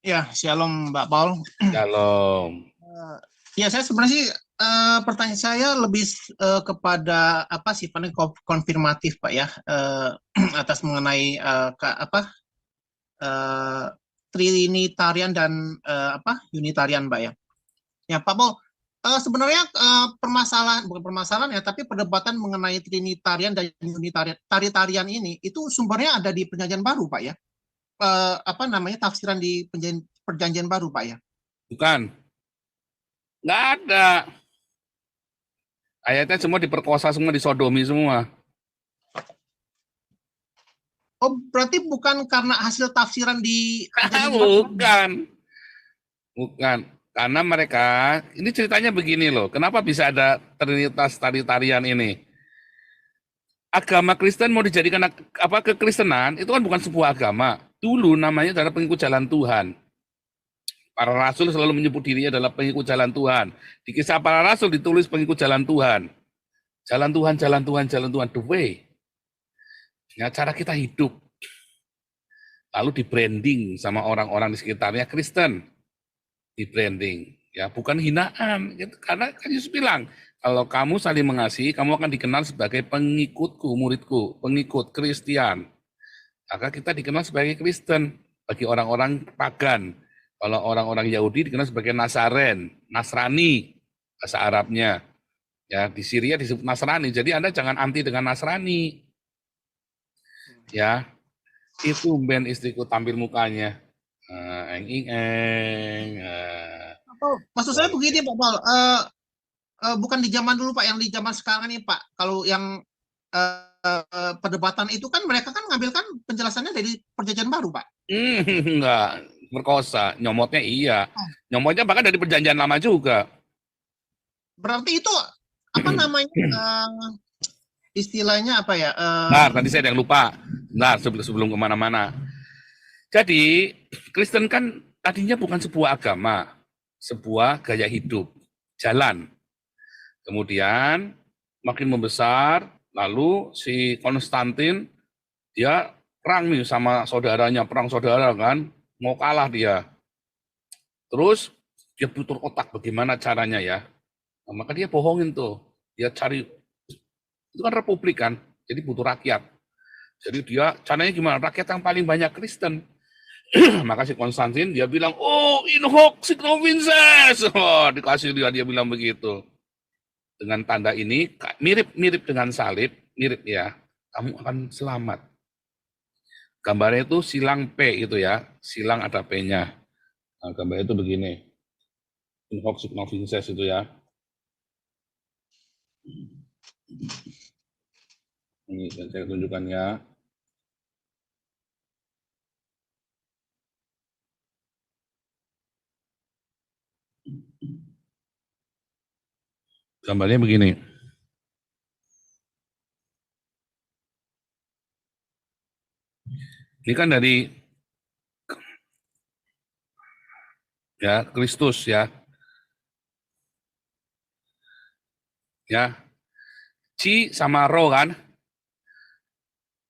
Ya, shalom Mbak Paul. Shalom. Ya, saya sebenarnya sih pertanyaan saya lebih kepada apa sifatnya konfirmatif Pak ya, atas mengenai eh, Trinitarian dan apa Unitarian Mbak ya. Ya Pak Paul, sebenarnya permasalahan bukan permasalahan ya, tapi perdebatan mengenai Trinitarian dan Unitarian ini itu sumbernya ada di Perjanjian Baru Pak ya. Apa namanya tafsiran di Perjanjian Baru Pak ya. Bukan, nggak ada. Ayatnya semua diperkosa, semua disodomi semua. Oh, berarti bukan karena hasil tafsiran di Perjanjian Baru. Bukan, bukan. Karena mereka, ini ceritanya begini loh. Kenapa bisa ada Trinitas Trinitarian ini? Agama Kristen mau dijadikan apa kekristenan itu kan bukan sebuah agama. Dulu namanya adalah pengikut jalan Tuhan. Para rasul selalu menyebut dirinya adalah pengikut jalan Tuhan. Di kisah para rasul ditulis pengikut jalan Tuhan. Jalan Tuhan, jalan Tuhan, jalan Tuhan, the way. Ya, cara kita hidup. Lalu di branding sama orang-orang di sekitarnya Kristen. Di branding. Ya, bukan hinaan. Gitu. Karena kan Yesus bilang, kalau kamu saling mengasihi, kamu akan dikenal sebagai pengikutku, muridku, pengikut Kristian. Maka kita dikenal sebagai Kristen bagi orang-orang pagan. Kalau orang-orang Yahudi dikenal sebagai Nasrani, bahasa Arabnya. Ya, di Syria disebut Nasrani. Jadi Anda jangan anti dengan Nasrani. Ya, itu ben istriku tampil mukanya. Eng ing eng. Maksud saya begini Pak Paul, bukan di zaman dulu Pak, yang di zaman sekarang nih Pak. Kalau yang perdebatan itu kan mereka kan ngambilkan penjelasannya dari Perjanjian Baru Pak. Enggak, berkosa. Nyomotnya iya. Nyomotnya bahkan dari perjanjian lama juga. Berarti itu apa namanya istilahnya apa ya? Nah, tadi saya ada yang lupa. Nah, sebelum kemana-mana. Jadi, Kristen kan tadinya bukan sebuah agama, sebuah gaya hidup, jalan. Kemudian makin membesar, lalu si Konstantin dia perang nih sama saudaranya, perang saudara kan, mau kalah dia. Terus dia putar otak bagaimana caranya ya. Nah, maka dia bohongin tuh, dia cari, itu kan republik kan, jadi butuh rakyat. Jadi dia caranya gimana, rakyat yang paling banyak Kristen. Maka si Konstantin dia bilang, oh in hoc signo vinces. Oh, dikasih dia bilang begitu. Dengan tanda ini mirip-mirip dengan salib, mirip ya, kamu akan selamat. Gambarnya itu silang P itu ya, silang ada P-nya. Nah, gambarnya itu begini. In hoc signo vinces itu ya. Ini saya tunjukkan ya. Gambarnya begini. Ini kan dari ya Kristus ya. Ya. Ci sama ro kan?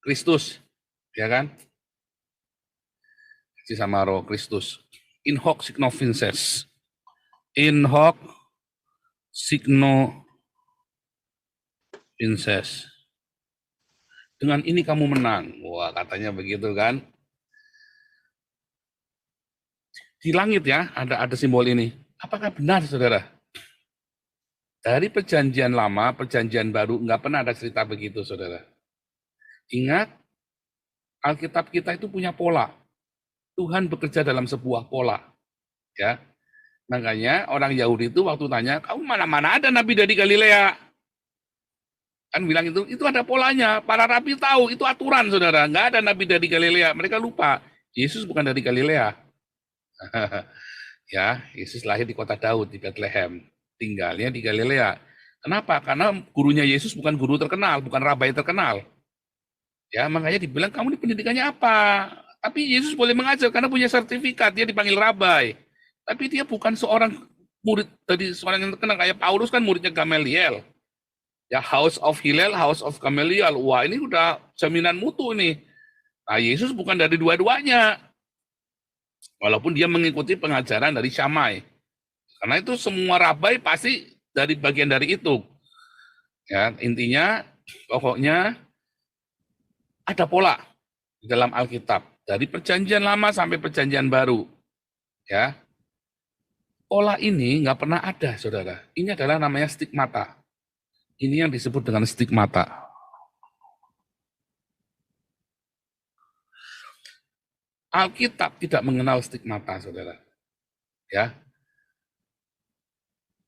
Kristus. Ya kan? Ci sama ro Kristus. In hoc signo vinces. In hoc signo vinces. Dengan ini kamu menang. Wah, katanya begitu kan. Di langit ya, ada simbol ini. Apakah benar, saudara? Dari perjanjian lama, perjanjian baru, nggak pernah ada cerita begitu, saudara. Ingat, Alkitab kita itu punya pola. Tuhan bekerja dalam sebuah pola. Ya, makanya orang Yahudi itu waktu tanya, kamu mana-mana ada nabi dari Galilea? Kan bilang itu ada polanya. Para rabi tahu, itu aturan, saudara. Nggak ada nabi dari Galilea. Mereka lupa. Yesus bukan dari Galilea. Ya, Yesus lahir di kota Daud, di Bethlehem. Tinggalnya di Galilea. Kenapa? Karena gurunya Yesus bukan guru terkenal, bukan rabai terkenal. Ya, makanya dibilang, kamu ini pendidikannya apa? Tapi Yesus boleh mengajar karena punya sertifikat, dia dipanggil rabai. Tapi dia bukan seorang murid dari seorang yang terkenal, kayak Paulus kan muridnya Gamaliel. Ya, House of Hillel, House of Gamaliel. Wah, ini udah jaminan mutu nih. Nah, Yesus bukan dari dua-duanya. Walaupun dia mengikuti pengajaran dari Syamai. Karena itu semua rabai pasti dari bagian dari itu. Ya, intinya pokoknya ada pola di dalam Alkitab dari perjanjian lama sampai perjanjian baru. Ya, pola ini nggak pernah ada, saudara. Ini adalah namanya stigmata. Ini yang disebut dengan stigmata. Alkitab tidak mengenal stigmata, saudara. Ya,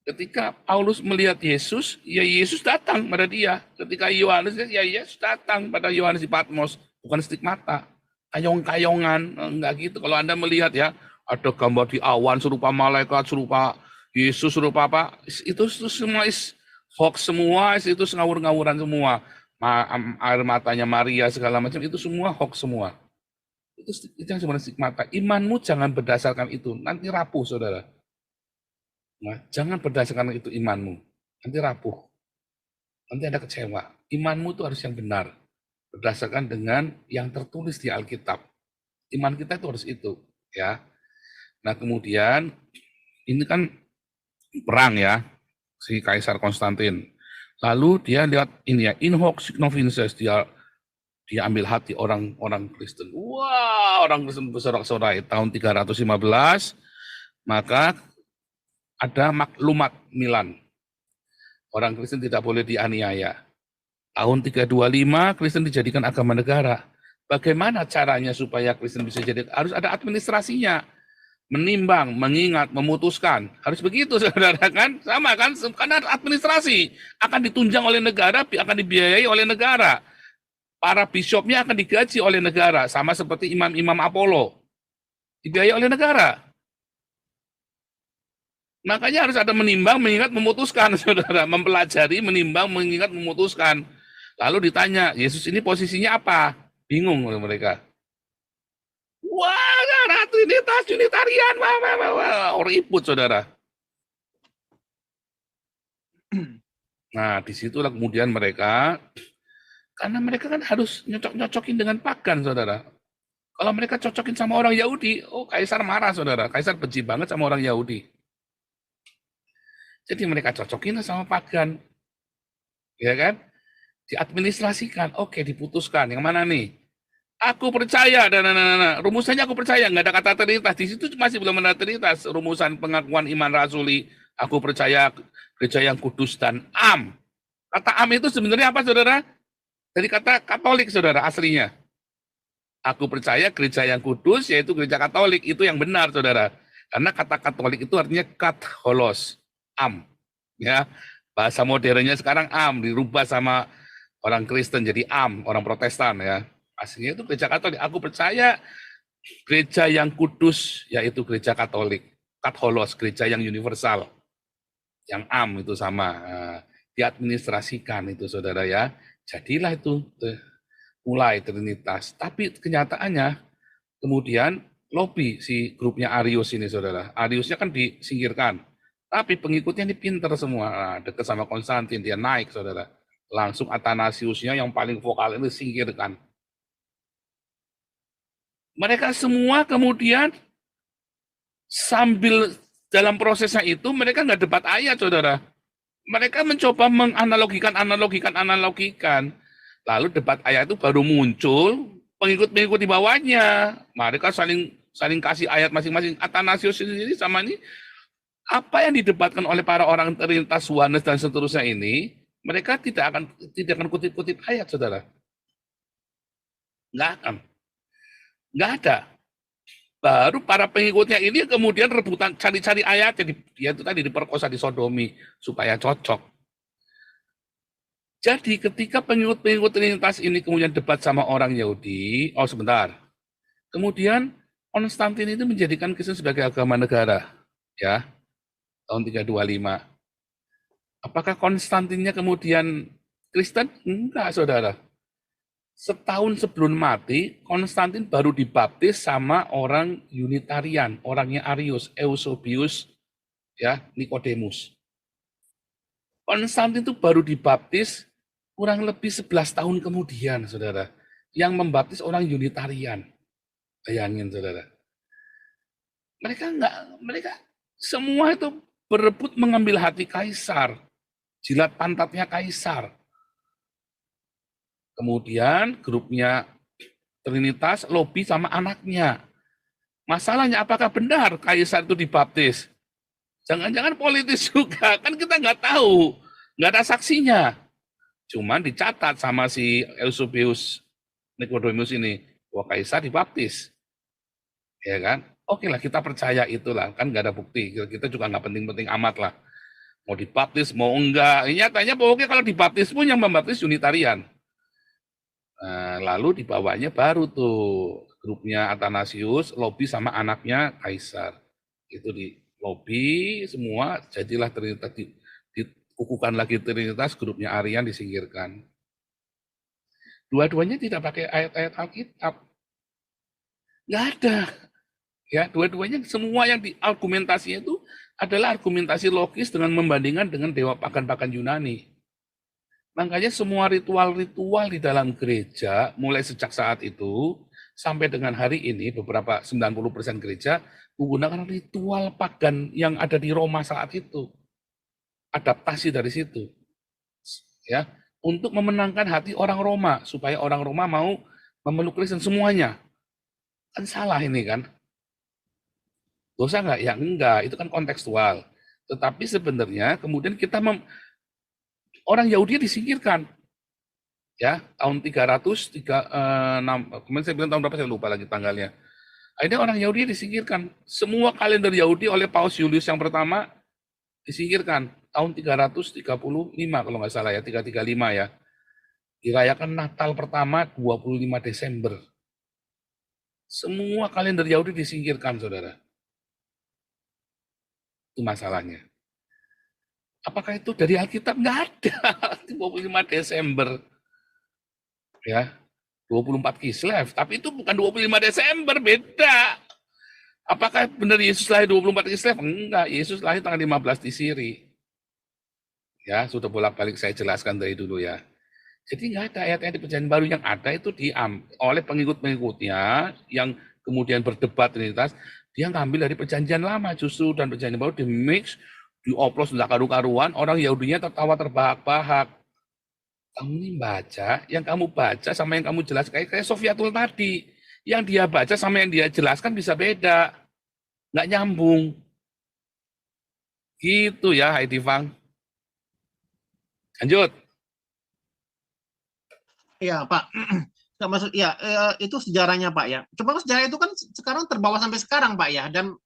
ketika Paulus melihat Yesus, ya Yesus datang pada dia. Ketika Yohanes, ya Yesus datang pada Yohanes di Patmos. Bukan stigmata, kayong-kayongan, enggak gitu. Kalau Anda melihat ya, ada gambar di awan serupa malaikat, serupa Yesus, serupa apa, itu semua hoax semua, itu ngawur-ngawuran semua. Air matanya Maria segala macam, itu semua hoax semua. Itu yang sebenarnya stigmata. Imanmu jangan berdasarkan itu, nanti rapuh, saudara. Nah, jangan berdasarkan itu imanmu, nanti rapuh, nanti Anda kecewa. Imanmu itu harus yang benar, berdasarkan dengan yang tertulis di Alkitab. Iman kita itu harus itu, ya. Nah, kemudian ini kan perang ya, si Kaisar Konstantin. Lalu dia lihat ini ya, in hoc signo vinces, dia ambil hati orang-orang Kristen. Wah, orang Kristen bersorak-sorai tahun 315, maka ada maklumat Milan. Orang Kristen tidak boleh dianiaya. Tahun 325, Kristen dijadikan agama negara. Bagaimana caranya supaya Kristen bisa jadi? Harus ada administrasinya. Menimbang, mengingat, memutuskan. Harus begitu, saudara kan? Sama kan? Karena administrasi. Akan ditunjang oleh negara, akan dibiayai oleh negara. Para biskupnya akan digaji oleh negara. Sama seperti imam-imam Apollo. Dibiayai oleh negara. Makanya harus ada menimbang, mengingat, memutuskan, saudara. Mempelajari, menimbang, mengingat, memutuskan. Lalu ditanya, Yesus ini posisinya apa? Bingung mereka. Wah, Trinitas, Unitarian, wah, ribut, saudara. Nah, disitulah kemudian mereka, karena mereka kan harus nyocok-nyocokin dengan pagan, saudara. Kalau mereka cocokin sama orang Yahudi, oh Kaisar marah, saudara. Kaisar benci banget sama orang Yahudi. Jadi mereka cocokin sama pagan. Ya kan? Diadministrasikan, oke, diputuskan. Yang mana nih? Aku percaya, dan rumusannya aku percaya, nggak ada kata Trinitas. Di situ masih belum ada Trinitas. Rumusan pengakuan iman rasuli, aku percaya gereja yang kudus dan am. Kata am itu sebenarnya apa, saudara? Dari kata Katolik, saudara, aslinya. Aku percaya gereja yang kudus, yaitu gereja Katolik. Itu yang benar, saudara. Karena kata Katolik itu artinya katholos, am. Ya, bahasa modernnya sekarang am, dirubah sama orang Kristen jadi am, orang Protestan ya. Aslinya itu gereja Katolik. Aku percaya gereja yang kudus, yaitu gereja Katolik. Katholos, gereja yang universal. Yang am itu sama. Diadministrasikan itu, saudara ya. Jadilah itu mulai Trinitas. Tapi kenyataannya kemudian lobby si grupnya Arius ini, saudara. Ariusnya kan disingkirkan. Tapi pengikutnya ini pinter semua. Nah, dekat sama Konstantin, dia naik, saudara. Langsung Athanasiusnya yang paling vokal ini singkirkan. Mereka semua kemudian sambil dalam prosesnya itu mereka nggak debat ayat, saudara. Mereka mencoba menganalogikan. Lalu debat ayat itu baru muncul, pengikut-pengikut di bawahnya. Mereka saling kasih ayat masing-masing. Athanasius sendiri sama ini, apa yang didebatkan oleh para orang Trinitas, Yohanes dan seterusnya ini, mereka tidak akan kutip-kutip ayat, saudara. Nggak ada. Baru para pengikutnya ini kemudian rebutan cari-cari ayat, jadi dia itu tadi diperkosa, disodomi supaya cocok. Jadi ketika pengikut-pengikut Trinitas ini kemudian debat sama orang Yahudi, sebentar. Kemudian Konstantin itu menjadikan Kristen sebagai agama negara, ya. Tahun 325. Apakah Konstantinnya kemudian Kristen? Enggak, saudara. Setahun sebelum mati, Konstantin baru dibaptis sama orang Unitarian, orangnya Arius, Eusebius, ya, Nikodemus. Konstantin itu baru dibaptis kurang lebih 11 tahun kemudian, saudara. Yang membaptis orang Unitarian. Bayangin, saudara. Mereka semua itu berebut mengambil hati kaisar, jilat pantatnya kaisar. Kemudian grupnya Trinitas lobby sama anaknya. Masalahnya apakah benar kaisar itu dibaptis? Jangan-jangan politis juga, kan kita nggak tahu, nggak ada saksinya. Cuman dicatat sama si Eusebius Nicodemus ini, bahwa kaisar dibaptis. Ya kan? Oke lah, kita percaya itulah, kan nggak ada bukti. Kita juga nggak penting-penting amat lah. Mau dibaptis, mau enggak. Nyatanya pokoknya kalau dibaptis pun yang membaptis Unitarian. Nah, lalu dibawanya baru tuh grupnya Athanasius, lobby sama anaknya kaisar. Itu di lobby semua, jadilah Trinitas, dikukuhkan lagi Trinitas, grupnya Arian disingkirkan. Dua-duanya tidak pakai ayat-ayat Alkitab. Nggak ada. Ya, dua-duanya semua yang diargumentasinya itu adalah argumentasi logis dengan membandingkan dengan dewa pagan-pagan Yunani. Makanya semua ritual-ritual di dalam gereja mulai sejak saat itu sampai dengan hari ini beberapa 90% gereja menggunakan ritual pagan yang ada di Roma saat itu. Adaptasi dari situ. Ya, untuk memenangkan hati orang Roma supaya orang Roma mau memeluk Kristen semuanya. Kan salah ini kan? Dosa nggak? Ya enggak, itu kan kontekstual. Tetapi sebenarnya kemudian orang Yahudi disingkirkan. Ya, tahun 306, kemarin saya bilang tahun berapa saya lupa lagi tanggalnya. Akhirnya orang Yahudi disingkirkan. Semua kalender Yahudi oleh Paus Julius yang pertama disingkirkan. Tahun 335 kalau nggak salah ya, 335 ya. Dirayakan Natal pertama 25 Desember. Semua kalender Yahudi disingkirkan, saudara. Itu masalahnya. Apakah itu dari Alkitab? Nggak ada. 25 Desember. Ya, 24 Kislev. Tapi itu bukan 25 Desember, beda. Apakah benar Yesus lahir 24 Kislev? Enggak, Yesus lahir tanggal 15 di Siri. Ya, sudah bolak-balik saya jelaskan dari dulu ya. Jadi nggak ada ayat-ayat di Perjanjian Baru, yang ada itu oleh pengikut-pengikutnya yang kemudian berdebat Trinitas, dia ngambil dari Perjanjian Lama justru, dan Perjanjian Baru di mix, dioplos, nggak karu-karuan, orang Yahudinya tertawa terbahak-bahak. Kamu ini baca, yang kamu baca sama yang kamu jelaskan, kayak Sofiatul tadi, yang dia baca sama yang dia jelaskan bisa beda, nggak nyambung. Gitu ya, Heidi Fang. Lanjut. Ya, Pak. Nggak maksud, ya, itu sejarahnya, Pak ya. Cuma sejarah itu kan sekarang terbawa sampai sekarang, Pak ya. Dan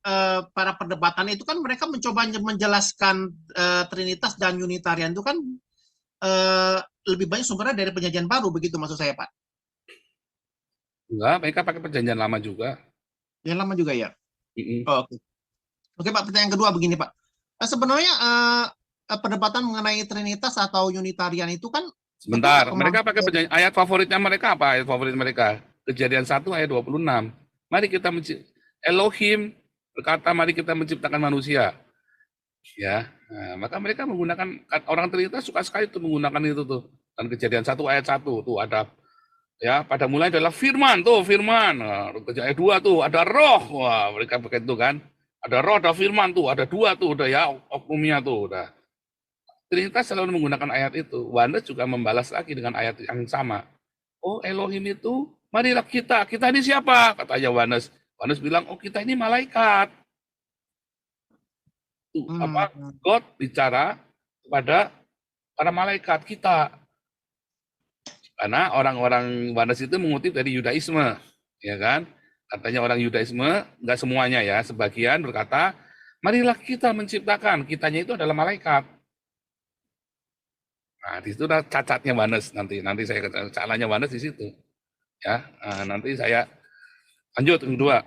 para perdebatan itu kan mereka mencoba menjelaskan Trinitas dan Unitarian itu kan lebih banyak sumbernya dari Perjanjian Baru, begitu maksud saya, Pak. Enggak, mereka pakai Perjanjian Lama juga. Yang lama juga ya. Oh, oke. Oke, Pak. Pertanyaan kedua begini, Pak. Sebenarnya perdebatan mengenai Trinitas atau Unitarian itu kan Sebentar, mereka pakai ayat favoritnya mereka apa? Ayat favorit mereka? Kejadian 1 ayat 26. Mari kita Elohim berkata, mari kita menciptakan manusia. Ya, nah, maka mereka menggunakan, orang Trinitas suka sekali tuh menggunakan itu tuh. Dan Kejadian 1 ayat 1 tuh ada, ya, pada mulanya adalah firman tuh, firman. Nah, ayat 2 tuh ada roh. Wah, mereka begitu kan. Ada roh, ada firman tuh, ada 2 tuh, udah ya, oknumnya tuh udah. Trinitas selalu menggunakan ayat itu. Yohanes juga membalas lagi dengan ayat yang sama. Oh, Elohim itu, marilah kita ini siapa? Katanya Yohanes. Yohanes bilang, oh, kita ini malaikat. Apa? God bicara kepada para malaikat kita. Karena orang-orang Yohanes itu mengutip dari Yudaisme, ya kan? Katanya orang Yudaisme, enggak semuanya ya, sebagian berkata, marilah kita menciptakan, kitanya itu adalah malaikat. Nah, di situ udah cacatnya Yohanes, nanti saya salahnya Yohanes di situ. Ya, nah, nanti saya lanjut yang kedua.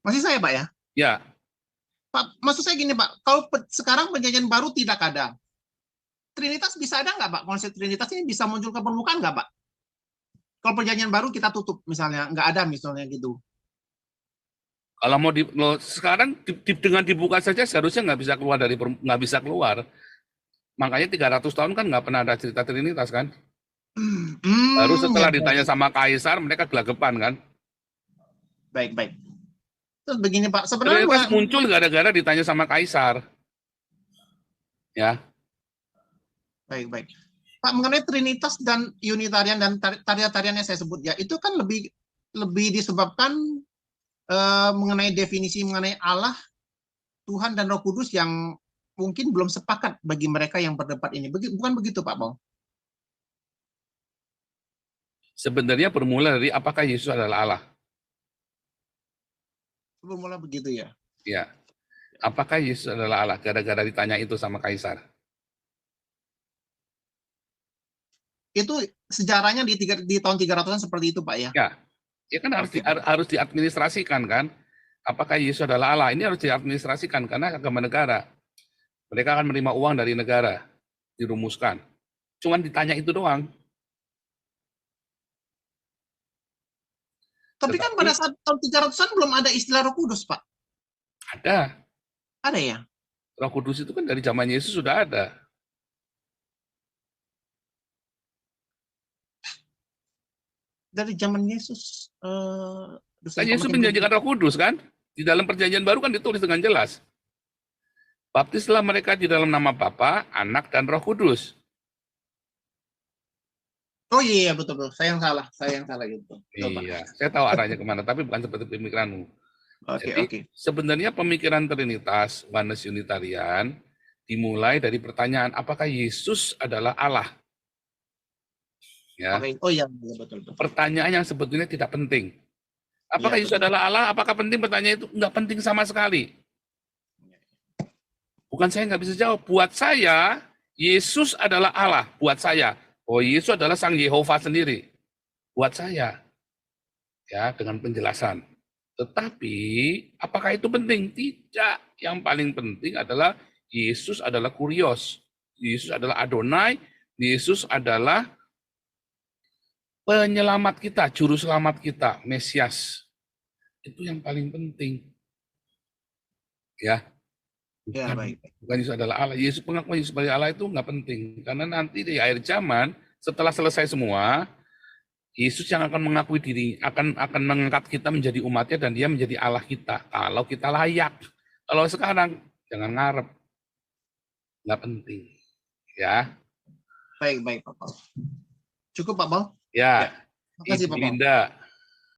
Masih saya, Pak ya? Ya. Pak, maksud saya gini, Pak, kalau sekarang Perjanjian Baru tidak ada, Trinitas bisa ada nggak, Pak? Konsep Trinitas ini bisa muncul ke permukaan nggak, Pak? Kalau Perjanjian Baru kita tutup, misalnya, nggak ada misalnya gitu. Kalau mau sekarang dengan dibuka saja seharusnya nggak bisa keluar. Makanya 300 tahun kan nggak pernah ada cerita Trinitas kan. Baru setelah ditanya sama Kaisar, mereka gelagapan kan. Baik. Terus begini Pak, sebenarnya Trinitas muncul gara-gara ditanya sama kaisar. Ya, baik. Pak, mengenai Trinitas dan Unitarian dan tarian-tarian yang saya sebut ya, itu kan lebih disebabkan mengenai definisi mengenai Allah, Tuhan dan Roh Kudus yang mungkin belum sepakat bagi mereka yang berdebat ini. Bukan begitu Pak Paul? sebenarnya bermula dari apakah Yesus adalah Allah? Bermula begitu ya. Ya, apakah Yesus adalah Allah? Gara-gara ditanya itu sama kaisar. Itu sejarahnya di tahun 300-an seperti itu Pak ya? Ya kan harus diadministrasikan kan? Apakah Yesus adalah Allah? Ini harus diadministrasikan karena agama negara. Mereka akan menerima uang dari negara, dirumuskan. Cuman ditanya itu doang. Tapi kan pada saat tahun 300-an belum ada istilah Roh Kudus, Pak. Ada. Ada ya? Roh Kudus itu kan dari zaman Yesus sudah ada. Dari zaman Yesus. Kan Yesus menjanjikan Roh Kudus kan? Di dalam perjanjian baru kan ditulis dengan jelas. Baptislah mereka di dalam nama Bapa, Anak, dan Roh Kudus. Oh iya, betul. Saya yang salah gitu. Iya, saya tahu arahnya kemana, tapi bukan seperti pemikiranmu. Oke. Sebenarnya pemikiran Trinitas, Oneness Unitarian, dimulai dari pertanyaan, apakah Yesus adalah Allah? Ya. Oh iya, betul. Pertanyaan yang sebetulnya tidak penting. Apakah Yesus adalah Allah? Apakah penting? Pertanyaan itu nggak penting sama sekali. Bukan saya nggak bisa jawab. Buat saya, Yesus adalah Allah. Buat saya. Oh, Yesus adalah Sang Yehova sendiri. Buat saya. Ya, dengan penjelasan. Tetapi, apakah itu penting? Tidak. Yang paling penting adalah Yesus adalah Kurios. Yesus adalah Adonai. Yesus adalah penyelamat kita, juru selamat kita, Mesias. Itu yang paling penting. Ya. Ya, baik. Bukan Yesus adalah Allah. Yesus, pengakuan Yesus sebagai Allah itu nggak penting. Karena nanti di akhir zaman, setelah selesai semua, Yesus yang akan mengakui diri, akan mengangkat kita menjadi umatnya dan dia menjadi Allah kita. Kalau kita layak. Kalau sekarang, jangan ngarep. Nggak penting. Ya. Baik, Pak Paul. Cukup, Pak Paul? Ya. Terima kasih, Pak Paul. Linda.